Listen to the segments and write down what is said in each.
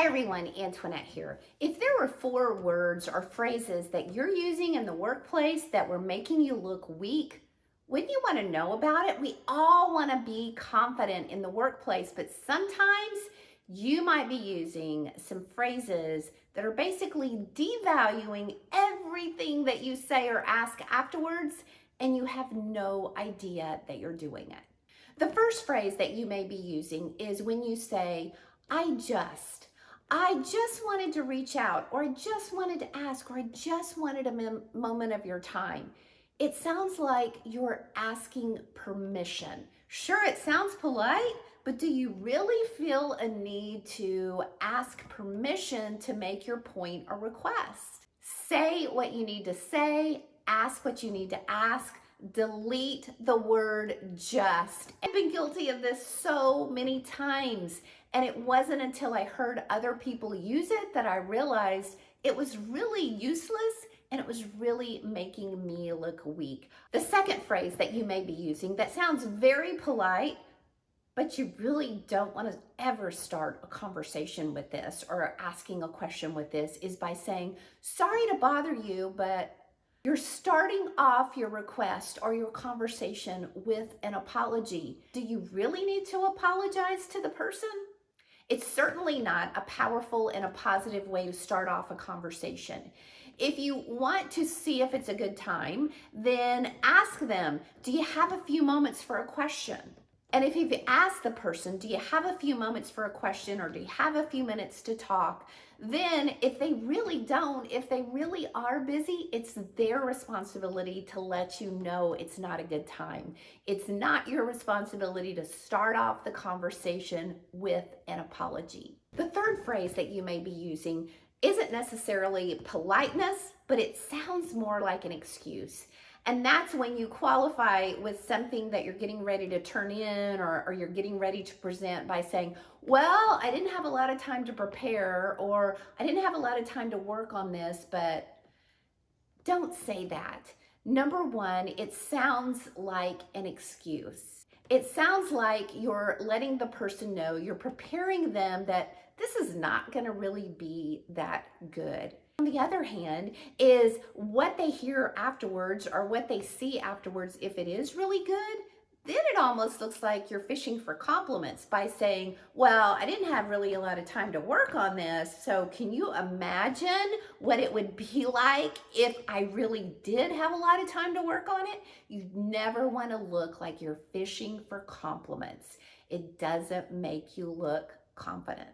everyone, Antoinette here. If there were 4 words or phrases that you're using in the workplace that were making you look weak, wouldn't you want to know about it? We all want to be confident in the workplace, but sometimes you might be using some phrases that are basically devaluing everything that you say or ask afterwards, and you have no idea that you're doing it. The first phrase that you may be using is when you say, I just wanted to reach out, or I just wanted to ask, or I just wanted a moment of your time. It sounds like you're asking permission. Sure, it sounds polite, but do you really feel a need to ask permission to make your point or request? Say what you need to say, ask what you need to ask, delete the word just. I've been guilty of this so many times, and it wasn't until I heard other people use it that I realized it was really useless and it was really making me look weak. The second phrase that you may be using that sounds very polite, but you really don't want to ever start a conversation with this or asking a question with this, is by saying, sorry to bother you, but you're starting off your request or your conversation with an apology. Do you really need to apologize to the person? It's certainly not a powerful and a positive way to start off a conversation. If you want to see if it's a good time, then ask them, do you have a few moments for a question? And if you've asked the person, do you have a few moments for a question, or do you have a few minutes to talk? Then if they really don't, if they really are busy, it's their responsibility to let you know it's not a good time. It's not your responsibility to start off the conversation with an apology. The third phrase that you may be using isn't necessarily politeness, but it sounds more like an excuse. And that's when you qualify with something that you're getting ready to turn in, or you're getting ready to present by saying, well, I didn't have a lot of time to prepare, or I didn't have a lot of time to work on this. But don't say that. Number one, it sounds like an excuse. It sounds like you're letting the person know, you're preparing them that this is not going to really be that good. On the other hand, is what they hear afterwards or what they see afterwards, if it is really good, then it almost looks like you're fishing for compliments by saying, well, I didn't have really a lot of time to work on this, so can you imagine what it would be like if I really did have a lot of time to work on it? You never want to look like you're fishing for compliments. It doesn't make you look confident.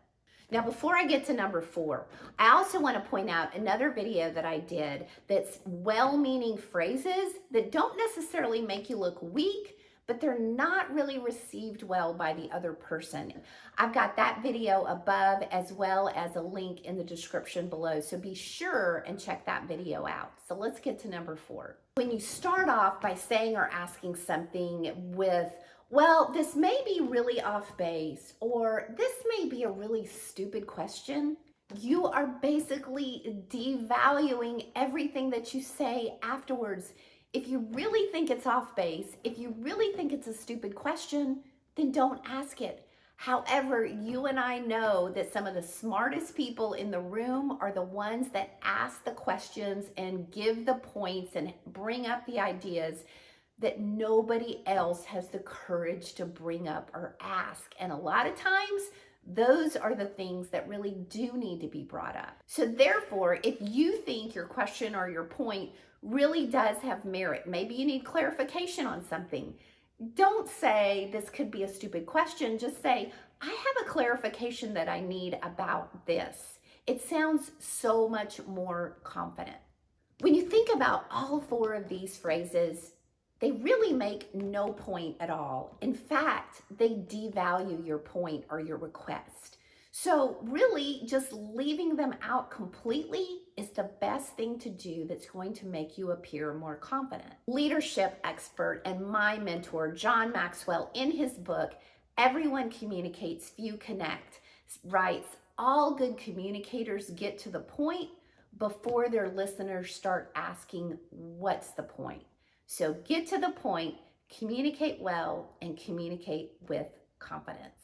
Now, before I get to number 4, I also want to point out another video that I did that's well-meaning phrases that don't necessarily make you look weak, but they're not really received well by the other person. I've got that video above, as well as a link in the description below, so be sure and check that video out. So let's get to number 4. When you start off by saying or asking something with, well, this may be really off base, or this may be a really stupid question, you are basically devaluing everything that you say afterwards. If you really think it's off base, if you really think it's a stupid question, then don't ask it. However, you and I know that some of the smartest people in the room are the ones that ask the questions and give the points and bring up the ideas that nobody else has the courage to bring up or ask. And a lot of times, those are the things that really do need to be brought up. So therefore, if you think your question or your point really does have merit, maybe you need clarification on something, don't say this could be a stupid question. Just say, I have a clarification that I need about this. It sounds so much more confident. When you think about all 4 of these phrases, they really make no point at all. In fact, they devalue your point or your request. So really, just leaving them out completely is the best thing to do that's going to make you appear more confident. Leadership expert and my mentor, John Maxwell, in his book, Everyone Communicates, Few Connect, writes, all good communicators get to the point before their listeners start asking, what's the point? So get to the point, communicate well, and communicate with confidence.